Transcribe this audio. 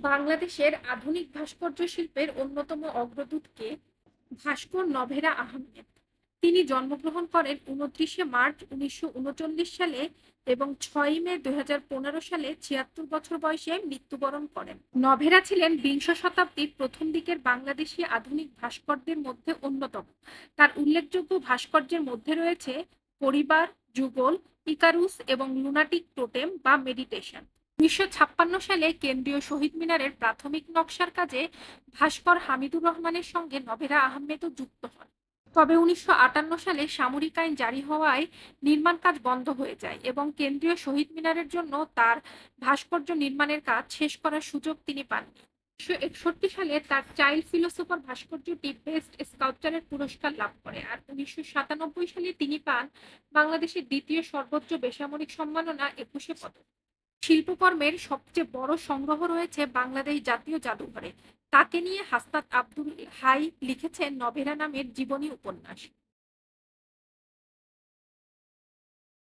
বাংলাদেশের আধুনিক ভাস্কর্য শিল্পের অন্যতম অগ্রদূত কে? ভাস্কর নভেরা আহমেদ। তিনি জন্মগ্রহণ করেন 29শে মার্চ 1939 সালে এবং 6ই মে 2015 সালে 76 বছর বয়সে মৃত্যুবরণ করেন। নভেরা ছিলেন বিংশ শতাব্দীর প্রথম দিকের বাংলাদেশি আধুনিক ভাস্করদের মধ্যে অন্যতম। তার উল্লেখযোগ্য ভাস্কর্যের মধ্যে রয়েছে পরিবার, যুগল, ইকারুস এবং লুনাটিক টোটেম বা মেডিটেশন। 1956 সালে কেন্দ্রীয় শহীদ মিনারের প্রাথমিক নকশার কাজে ভাস্কর হামিদুর রহমানের সঙ্গে নভেরা আহমেদও যুক্ত হন। তবে 1958 সালে সামরিক আইন জারি হওয়ায় নির্মাণ কাজ বন্ধ হয়ে যায় এবং কেন্দ্রীয় শহীদ মিনারের জন্য তার ভাস্কর্য নির্মাণের কাজ শেষ করার সুযোগ তিনি পাননি। 1961 সালে তার চাইল্ড ফিলোসোফার ভাস্কর্যটি বেস্ট স্কাল্পচারের পুরস্কার লাভ করে, আর 1997 সালে তিনি পান বাংলাদেশের দ্বিতীয় সর্বোচ্চ বেসামরিক সম্মাননা 21শে পদক। শিল্পকর্মের সবচেয়ে বড় সংগ্রহ রয়েছে বাংলাদেশ জাতীয় জাদুঘরে। তাকে নিয়ে হাসনাত আব্দুল হাই লিখেছেন নভেরা নামের জীবনী উপন্যাস।